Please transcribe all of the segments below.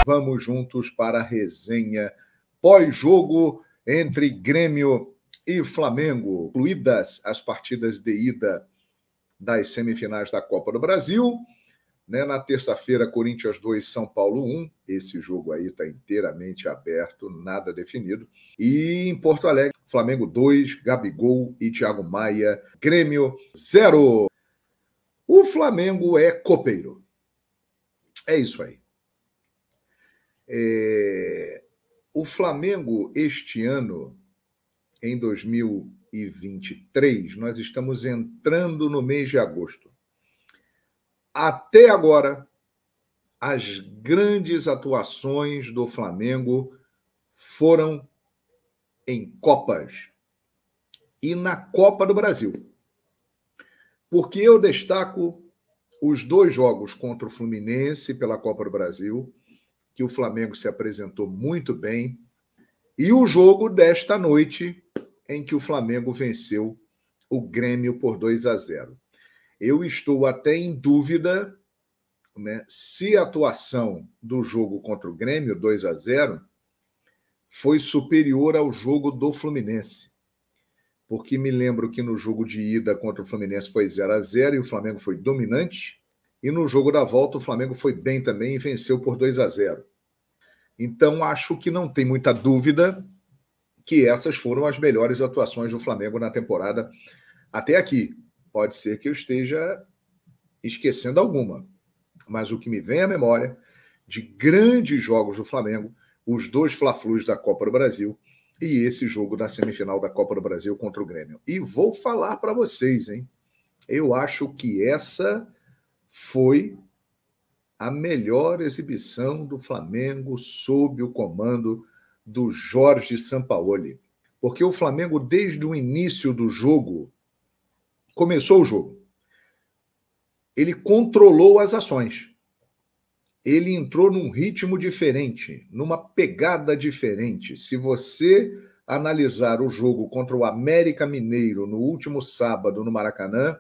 Vamos juntos para a resenha pós-jogo entre Grêmio e Flamengo, incluídas as partidas de ida das semifinais da Copa do Brasil. Na terça-feira, Corinthians 2, São Paulo 1. Esse jogo aí está inteiramente aberto, nada definido. E em Porto Alegre, Flamengo 2, Gabigol e Thiago Maia, Grêmio 0. O Flamengo é copeiro. É isso aí. O Flamengo, este ano, em 2023, nós estamos entrando no mês de agosto. Até agora, as grandes atuações do Flamengo foram em Copas e na Copa do Brasil. Porque eu destaco os 2 jogos contra o Fluminense pela Copa do Brasil, que o Flamengo se apresentou muito bem, e o jogo desta noite, em que o Flamengo venceu o Grêmio por 2-0. Eu estou até em dúvida, se a atuação do jogo contra o Grêmio, 2-0, foi superior ao jogo do Fluminense. Porque me lembro que no jogo de ida contra o Fluminense foi 0-0 e o Flamengo foi dominante, e no jogo da volta o Flamengo foi bem também e venceu por 2-0. Então, acho que não tem muita dúvida que essas foram as melhores atuações do Flamengo na temporada até aqui. Pode ser que eu esteja esquecendo alguma, mas o que me vem à memória de grandes jogos do Flamengo, os 2 Fla-Flus da Copa do Brasil e esse jogo da semifinal da Copa do Brasil contra o Grêmio. E vou falar para vocês, hein? Eu acho que essa foi a melhor exibição do Flamengo sob o comando do Jorge Sampaoli. Porque o Flamengo, desde o início do jogo, começou o jogo, ele controlou as ações. Ele entrou num ritmo diferente, numa pegada diferente. Se você analisar o jogo contra o América Mineiro no último sábado no Maracanã,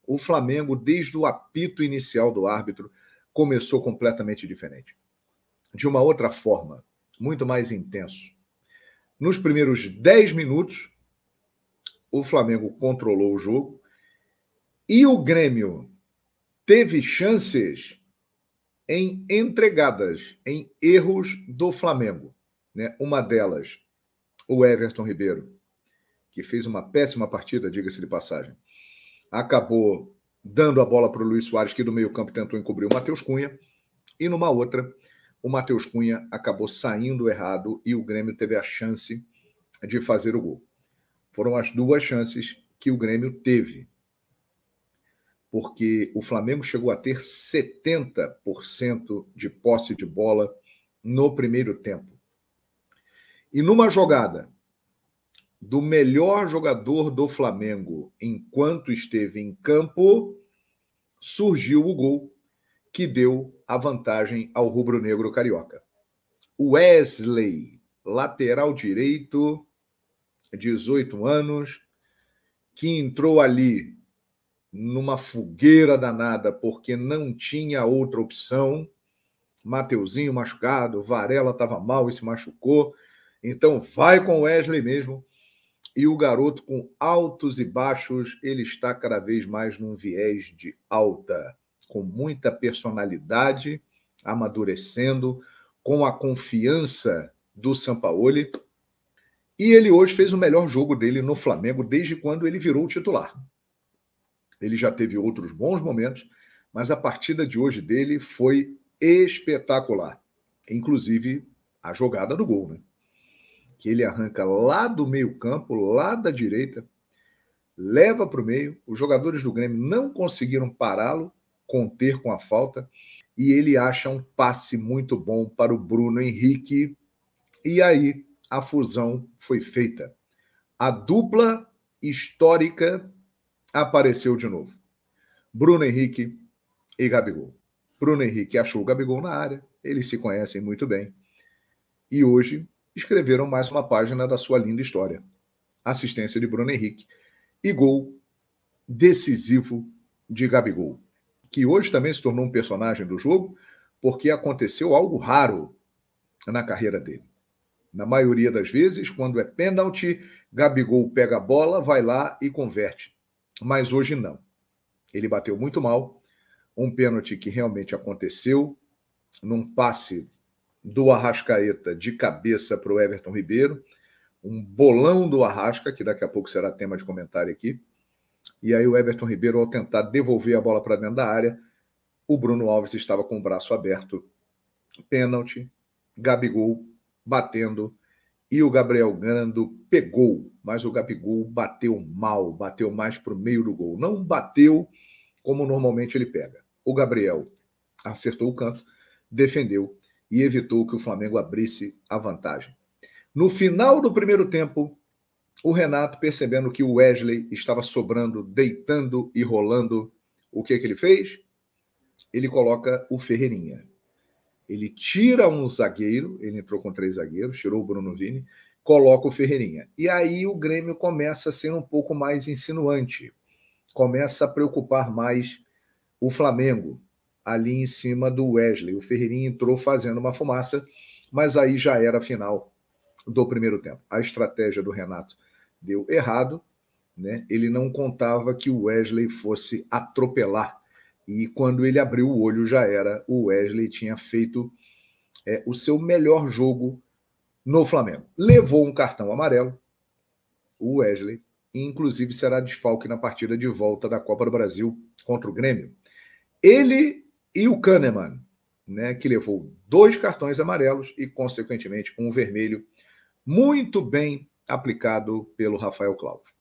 o Flamengo, desde o apito inicial do árbitro, começou completamente diferente. De uma outra forma, muito mais intenso. Nos primeiros 10 minutos, o Flamengo controlou o jogo e o Grêmio teve chances em entregadas, em erros do Flamengo. Uma delas, o Everton Ribeiro, que fez uma péssima partida, diga-se de passagem, acabou dando a bola para o Luís Soares, que do meio-campo tentou encobrir o Matheus Cunha, e numa outra, o Matheus Cunha acabou saindo errado e o Grêmio teve a chance de fazer o gol. Foram as 2 chances que o Grêmio teve, porque o Flamengo chegou a ter 70% de posse de bola no primeiro tempo. E numa jogada do melhor jogador do Flamengo enquanto esteve em campo, surgiu o gol que deu a vantagem ao rubro-negro carioca. Wesley, lateral direito, 18 anos, que entrou ali numa fogueira danada porque não tinha outra opção. Mateuzinho machucado, Varela estava mal e se machucou, então vai com o Wesley mesmo. E o garoto, com altos e baixos, ele está cada vez mais num viés de alta, com muita personalidade, amadurecendo, com a confiança do Sampaoli. E ele hoje fez o melhor jogo dele no Flamengo desde quando ele virou titular. Ele já teve outros bons momentos, mas a partida de hoje dele foi espetacular. Inclusive a jogada do gol, que ele arranca lá do meio-campo, lá da direita, leva para o meio. Os jogadores do Grêmio não conseguiram pará-lo, conter com a falta, e ele acha um passe muito bom para o Bruno Henrique, e aí a fusão foi feita. A dupla histórica apareceu de novo. Bruno Henrique e Gabigol. Bruno Henrique achou o Gabigol na área, eles se conhecem muito bem, e hoje escreveram mais uma página da sua linda história. Assistência de Bruno Henrique e gol decisivo de Gabigol, que hoje também se tornou um personagem do jogo, porque aconteceu algo raro na carreira dele. Na maioria das vezes, quando é pênalti, Gabigol pega a bola, vai lá e converte. Mas hoje não. Ele bateu muito mal, um pênalti que realmente aconteceu, num passe do Arrascaeta de cabeça para o Everton Ribeiro, um bolão do Arrasca, que daqui a pouco será tema de comentário aqui, e aí o Everton Ribeiro, ao tentar devolver a bola para dentro da área, o Bruno Alves estava com o braço aberto, pênalti, Gabigol batendo, e o Gabriel Grando pegou, mas o Gabigol bateu mal, bateu mais para o meio do gol. Não bateu como normalmente ele pega. O Gabriel acertou o canto, defendeu e evitou que o Flamengo abrisse a vantagem. No final do primeiro tempo, o Renato, percebendo que o Wesley estava sobrando, deitando e rolando, o que ele fez? Ele coloca o Ferreirinha. Ele tira um zagueiro, ele entrou com 3 zagueiros, tirou o Bruno Vini, coloca o Ferreirinha. E aí o Grêmio começa a ser um pouco mais insinuante, começa a preocupar mais o Flamengo, ali em cima do Wesley. O Ferreirinha entrou fazendo uma fumaça, mas aí já era a final do primeiro tempo. A estratégia do Renato deu errado, né? Ele não contava que o Wesley fosse atropelar. E quando ele abriu o olho, já era. O Wesley tinha feito o seu melhor jogo no Flamengo. Levou um cartão amarelo, o Wesley, e inclusive será desfalque na partida de volta da Copa do Brasil contra o Grêmio. Ele e o Kahneman, né, que levou 2 cartões amarelos e, consequentemente, um vermelho, muito bem aplicado pelo Rafael Claus.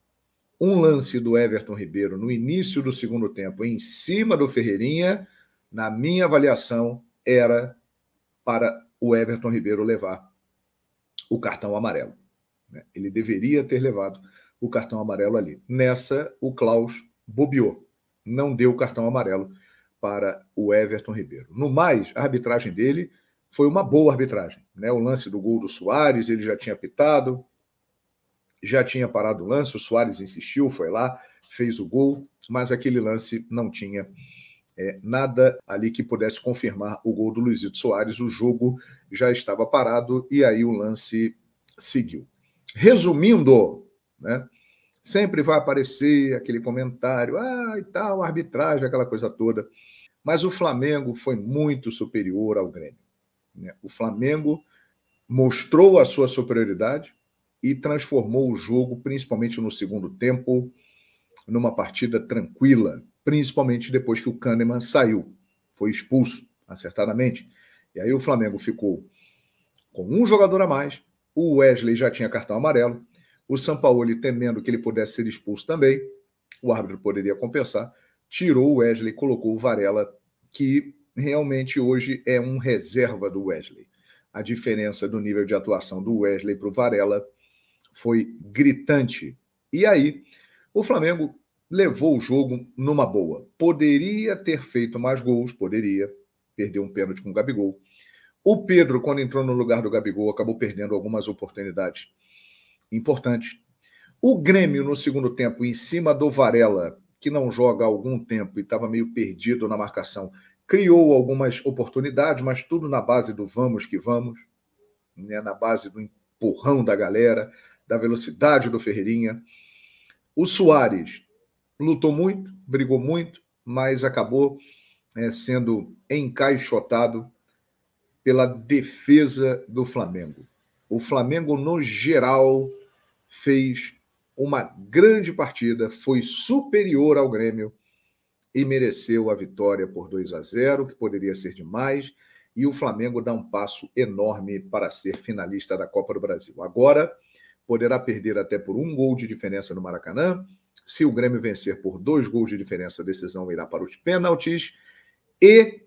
Um lance do Everton Ribeiro no início do segundo tempo, em cima do Ferreirinha, na minha avaliação, era para o Everton Ribeiro levar o cartão amarelo. Ele deveria ter levado o cartão amarelo ali. Nessa, o Claus bobeou, não deu o cartão amarelo para o Everton Ribeiro. No mais, a arbitragem dele foi uma boa arbitragem. O lance do gol do Suárez, ele já tinha pitado, já tinha parado o lance, o Suárez insistiu, foi lá, fez o gol, mas aquele lance não tinha nada ali que pudesse confirmar o gol do Luizito Soares. O jogo já estava parado e aí o lance seguiu. Resumindo, né, sempre vai aparecer aquele comentário, e tal, arbitragem, aquela coisa toda, mas o Flamengo foi muito superior ao Grêmio. O Flamengo mostrou a sua superioridade e transformou o jogo, principalmente no segundo tempo, numa partida tranquila, principalmente depois que o Kahneman saiu, foi expulso acertadamente. E aí o Flamengo ficou com um jogador a mais, o Wesley já tinha cartão amarelo, o Sampaoli, temendo que ele pudesse ser expulso também, o árbitro poderia compensar, tirou o Wesley, colocou o Varela, que realmente hoje é um reserva do Wesley. A diferença do nível de atuação do Wesley para o Varela foi gritante. E aí, o Flamengo levou o jogo numa boa. Poderia ter feito mais gols, poderia. Perdeu um pênalti com o Gabigol. O Pedro, quando entrou no lugar do Gabigol, acabou perdendo algumas oportunidades importantes. O Grêmio, no segundo tempo, em cima do Varela, que não joga há algum tempo e estava meio perdido na marcação, criou algumas oportunidades, mas tudo na base do vamos que vamos, na base do empurrão da galera, da velocidade do Ferreirinha. O Suárez lutou muito, brigou muito, mas acabou sendo encaixotado pela defesa do Flamengo. O Flamengo, no geral, fez uma grande partida, foi superior ao Grêmio e mereceu a vitória por 2-0, que poderia ser demais, e o Flamengo dá um passo enorme para ser finalista da Copa do Brasil. Agora, poderá perder até por 1 gol de diferença no Maracanã. Se o Grêmio vencer por 2 gols de diferença, a decisão irá para os pênaltis. E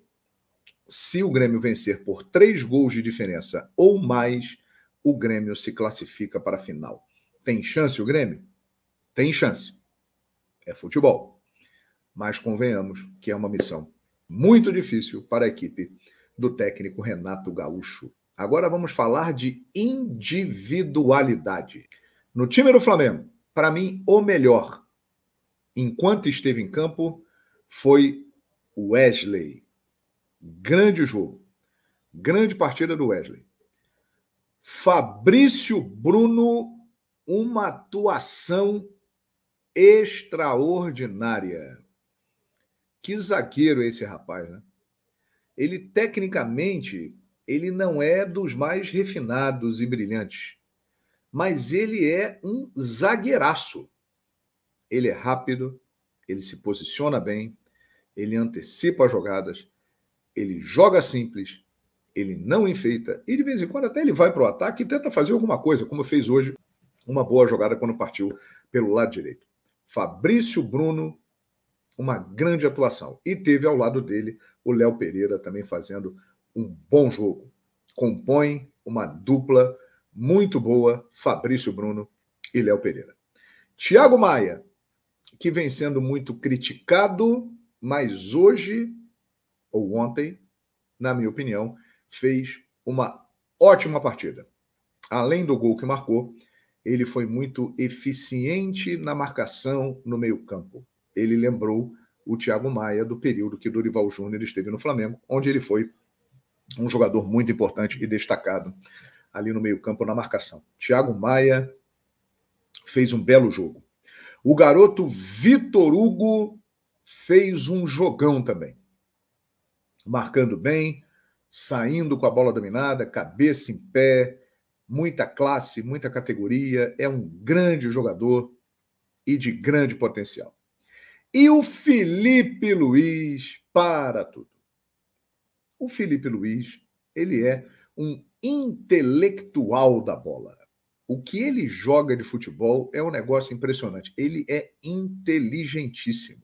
se o Grêmio vencer por 3 gols de diferença ou mais, o Grêmio se classifica para a final. Tem chance o Grêmio? Tem chance. É futebol. Mas convenhamos que é uma missão muito difícil para a equipe do técnico Renato Gaúcho. Agora vamos falar de individualidade. No time do Flamengo, para mim, o melhor, enquanto esteve em campo, foi o Wesley. Grande jogo. Grande partida do Wesley. Fabrício Bruno, uma atuação extraordinária. Que zagueiro esse rapaz, né? Ele, tecnicamente, ele não é dos mais refinados e brilhantes, mas ele é um zagueiraço. Ele é rápido, ele se posiciona bem, ele antecipa as jogadas, ele joga simples, ele não enfeita, e de vez em quando até ele vai para o ataque e tenta fazer alguma coisa, como fez hoje, uma boa jogada quando partiu pelo lado direito. Fabrício Bruno, uma grande atuação. E teve ao lado dele o Léo Pereira também fazendo um bom jogo. Compõe uma dupla muito boa, Fabrício Bruno e Léo Pereira. Thiago Maia, que vem sendo muito criticado, mas hoje, ou ontem, na minha opinião, fez uma ótima partida. Além do gol que marcou, ele foi muito eficiente na marcação no meio-campo. Ele lembrou o Thiago Maia do período que Dorival Júnior esteve no Flamengo, onde ele foi um jogador muito importante e destacado ali no meio-campo na marcação. Thiago Maia fez um belo jogo. O garoto Vitor Hugo fez um jogão também. Marcando bem, saindo com a bola dominada, cabeça em pé, muita classe, muita categoria, é um grande jogador e de grande potencial. E o Felipe Luiz para tudo. O Felipe Luiz, ele é um intelectual da bola. O que ele joga de futebol é um negócio impressionante. Ele é inteligentíssimo.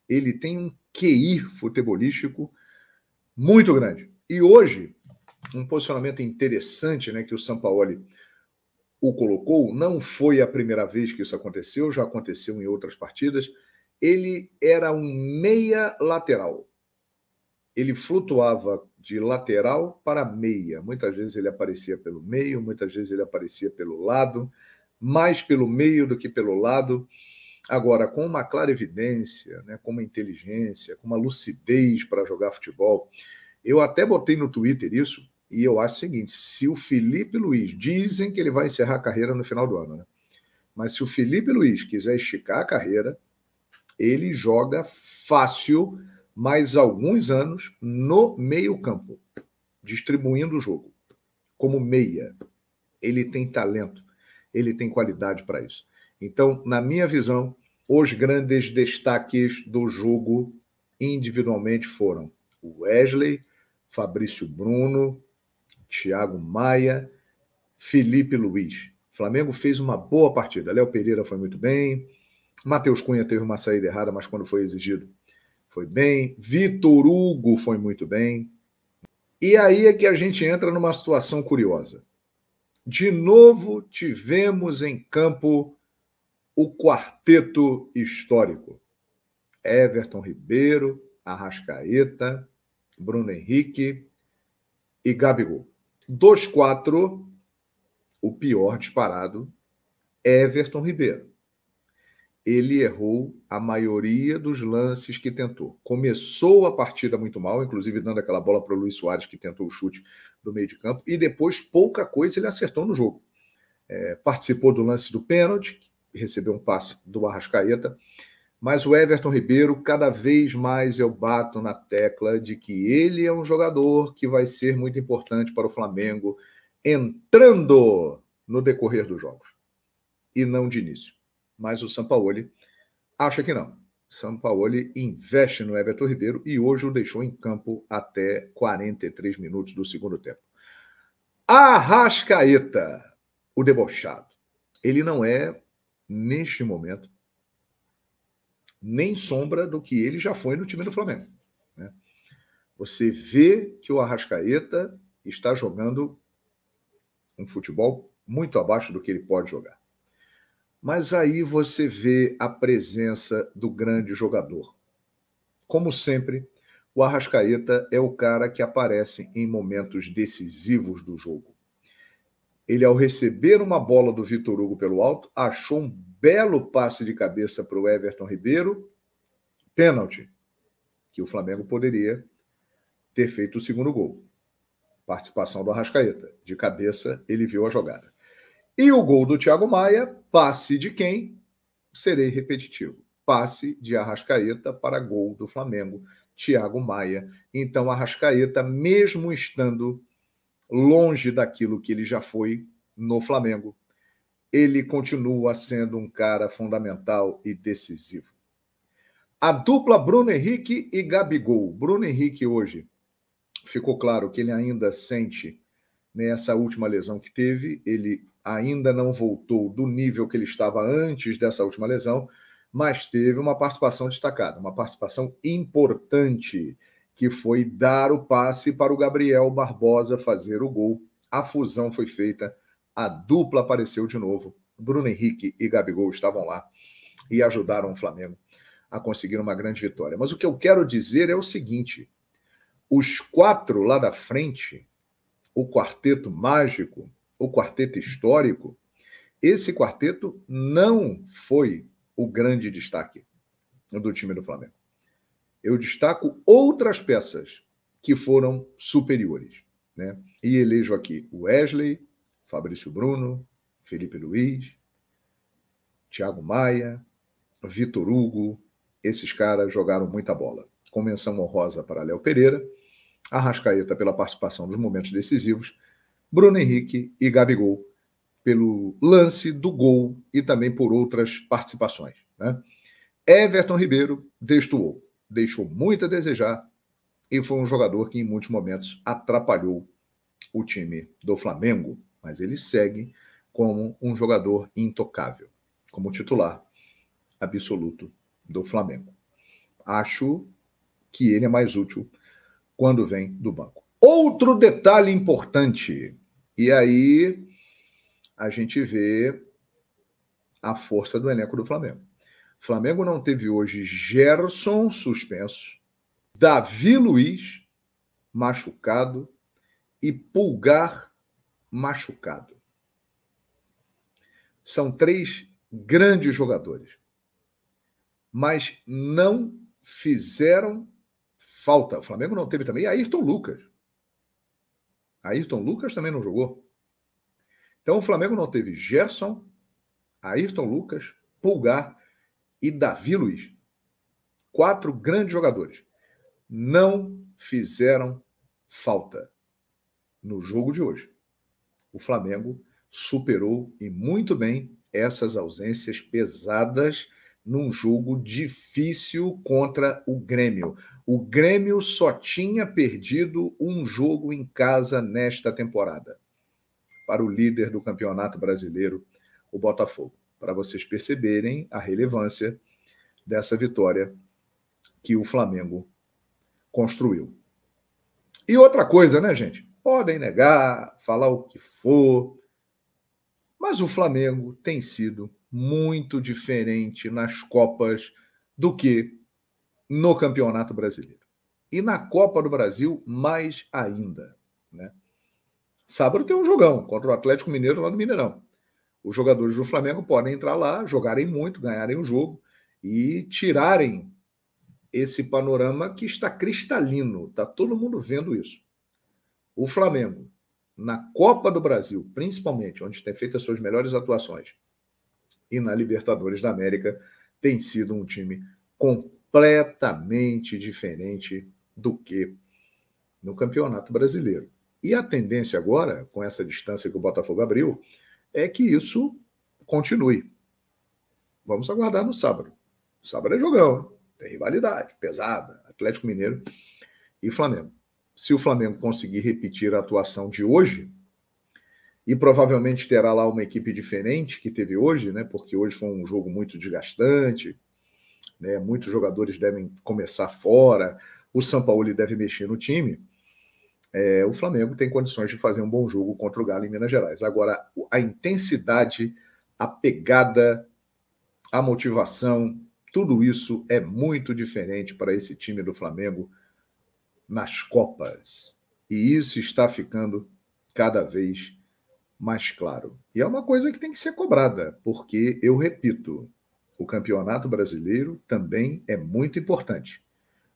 Ele tem um QI futebolístico muito grande. E hoje, um posicionamento interessante, né, que o Sampaoli o colocou, não foi a primeira vez que isso aconteceu, já aconteceu em outras partidas. Ele era um meia lateral. Ele flutuava de lateral para meia. Muitas vezes ele aparecia pelo meio, muitas vezes ele aparecia pelo lado, mais pelo meio do que pelo lado. Agora, com uma clara evidência, né, com uma inteligência, com uma lucidez para jogar futebol. Eu até botei no Twitter isso, e eu acho o seguinte: se o Felipe Luiz, dizem que ele vai encerrar a carreira no final do ano, né? Mas se o Felipe Luiz quiser esticar a carreira, ele joga fácil mais alguns anos no meio-campo, distribuindo o jogo, como meia. Ele tem talento, ele tem qualidade para isso. Então, na minha visão, os grandes destaques do jogo individualmente foram o Wesley, Fabrício Bruno, Thiago Maia, Felipe Luiz. O Flamengo fez uma boa partida. Léo Pereira foi muito bem. Matheus Cunha teve uma saída errada, mas quando foi exigido, foi bem. Vitor Hugo foi muito bem. E aí é que a gente entra numa situação curiosa. De novo, tivemos em campo o quarteto histórico. Everton Ribeiro, Arrascaeta, Bruno Henrique e Gabigol. Dos quatro, o pior disparado, Everton Ribeiro. Ele errou a maioria dos lances que tentou. Começou a partida muito mal, inclusive dando aquela bola para o Luis Soares, que tentou o chute do meio de campo, e depois pouca coisa ele acertou no jogo. Participou do lance do pênalti, recebeu um passe do Arrascaeta, mas o Everton Ribeiro, cada vez mais eu bato na tecla de que ele é um jogador que vai ser muito importante para o Flamengo entrando no decorrer dos jogos, e não de início. Mas o Sampaoli acha que não. Sampaoli investe no Everton Ribeiro e hoje o deixou em campo até 43 minutos do segundo tempo. Arrascaeta, o debochado. Ele não é, neste momento, nem sombra do que ele já foi no time do Flamengo, né? Você vê que o Arrascaeta está jogando um futebol muito abaixo do que ele pode jogar. Mas aí você vê a presença do grande jogador. Como sempre, o Arrascaeta é o cara que aparece em momentos decisivos do jogo. Ele, ao receber uma bola do Vitor Hugo pelo alto, achou um belo passe de cabeça para o Everton Ribeiro, pênalti, que o Flamengo poderia ter feito o segundo gol. Participação do Arrascaeta. De cabeça, ele viu a jogada. E o gol do Thiago Maia, passe de quem? Serei repetitivo. Passe de Arrascaeta para gol do Flamengo, Thiago Maia. Então, Arrascaeta, mesmo estando longe daquilo que ele já foi no Flamengo, ele continua sendo um cara fundamental e decisivo. A dupla Bruno Henrique e Gabigol. Bruno Henrique hoje, ficou claro que ele ainda sente nessa última lesão que teve, ele ainda não voltou do nível que ele estava antes dessa última lesão, mas teve uma participação destacada, uma participação importante, que foi dar o passe para o Gabriel Barbosa fazer o gol. A fusão foi feita, a dupla apareceu de novo. Bruno Henrique e Gabigol estavam lá e ajudaram o Flamengo a conseguir uma grande vitória. Mas o que eu quero dizer é o seguinte: os 4 lá da frente, o quarteto mágico, o quarteto histórico, esse quarteto não foi o grande destaque do time do Flamengo. Eu destaco outras peças que foram superiores, né? E elejo aqui o Wesley, Fabrício Bruno, Felipe Luiz, Thiago Maia, Vitor Hugo. Esses caras jogaram muita bola. Com menção honrosa para Léo Pereira, Arrascaeta pela participação nos momentos decisivos, Bruno Henrique e Gabigol pelo lance do gol e também por outras participações, né? Everton Ribeiro destoou, deixou muito a desejar e foi um jogador que em muitos momentos atrapalhou o time do Flamengo, mas ele segue como um jogador intocável, como titular absoluto do Flamengo. Acho que ele é mais útil quando vem do banco. Outro detalhe importante, e aí a gente vê a força do elenco do Flamengo. O Flamengo não teve hoje Gerson suspenso, Davi Luiz machucado e Pulgar machucado. São 3 grandes jogadores, mas não fizeram falta. O Flamengo não teve também Ayrton Lucas. Ayrton Lucas também não jogou. Então o Flamengo não teve Gerson, Ayrton Lucas, Pulgar e Davi Luiz. 4 grandes jogadores. Não fizeram falta no jogo de hoje. O Flamengo superou e muito bem essas ausências pesadas num jogo difícil contra o Grêmio. O Grêmio só tinha perdido um jogo em casa nesta temporada para o líder do Campeonato Brasileiro, o Botafogo, para vocês perceberem a relevância dessa vitória que o Flamengo construiu. E outra coisa, né, gente? Podem negar, falar o que for, mas o Flamengo tem sido muito diferente nas Copas do que no Campeonato Brasileiro. E na Copa do Brasil, mais ainda, né? Sábado tem um jogão contra o Atlético Mineiro lá no Mineirão. Os jogadores do Flamengo podem entrar lá, jogarem muito, ganharem o jogo e tirarem esse panorama que está cristalino. Está todo mundo vendo isso. O Flamengo, na Copa do Brasil, principalmente, onde tem feito as suas melhores atuações, e na Libertadores da América, tem sido um time completamente diferente do que no Campeonato Brasileiro. E a tendência agora, com essa distância que o Botafogo abriu, é que isso continue. Vamos aguardar no sábado. Sábado é jogão, tem rivalidade pesada, Atlético Mineiro e Flamengo. Se o Flamengo conseguir repetir a atuação de hoje, e provavelmente terá lá uma equipe diferente que teve hoje, né? Porque hoje foi um jogo muito desgastante, né? Muitos jogadores devem começar fora, o Sampaoli deve mexer no time. O Flamengo tem condições de fazer um bom jogo contra o Galo em Minas Gerais. Agora, a intensidade, a pegada, a motivação, tudo isso é muito diferente para esse time do Flamengo nas Copas. E isso está ficando cada vez mais claro. E é uma coisa que tem que ser cobrada, porque, eu repito, o Campeonato Brasileiro também é muito importante.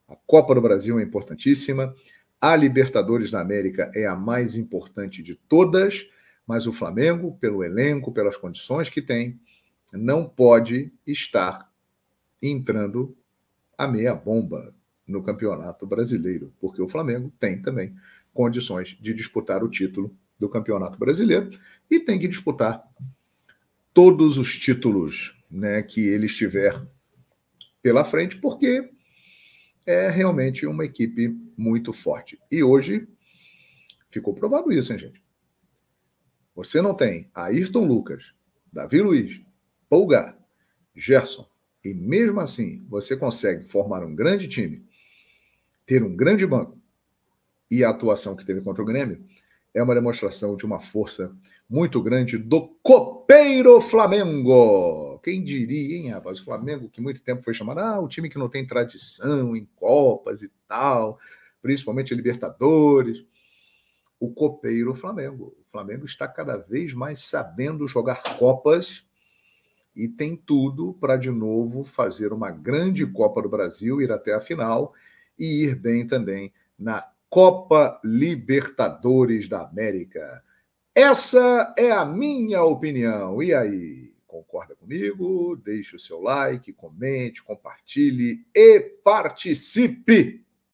A Copa do Brasil é importantíssima, A Libertadores da América é a mais importante de todas, mas o Flamengo, pelo elenco, pelas condições que tem, não pode estar entrando a meia bomba no Campeonato Brasileiro, porque o Flamengo tem também condições de disputar o título do Campeonato Brasileiro e tem que disputar todos os títulos, né, que ele estiver pela frente, porque é realmente uma equipe muito forte. E hoje ficou provado isso, hein, gente? Você não tem Ayrton Lucas, Davi Luiz, Pulgar, Gerson, e mesmo assim você consegue formar um grande time, ter um grande banco, e a atuação que teve contra o Grêmio é uma demonstração de uma força muito grande do copeiro Flamengo. Quem diria, hein, rapaz? O Flamengo, que muito tempo foi chamado, o time que não tem tradição em Copas e tal, principalmente Libertadores. O copeiro Flamengo. O Flamengo está cada vez mais sabendo jogar Copas e tem tudo para, de novo, fazer uma grande Copa do Brasil, ir até a final e ir bem também na Copa Libertadores da América. Essa é a minha opinião. E aí, concorda comigo? Deixe o seu like, comente, compartilhe e participe!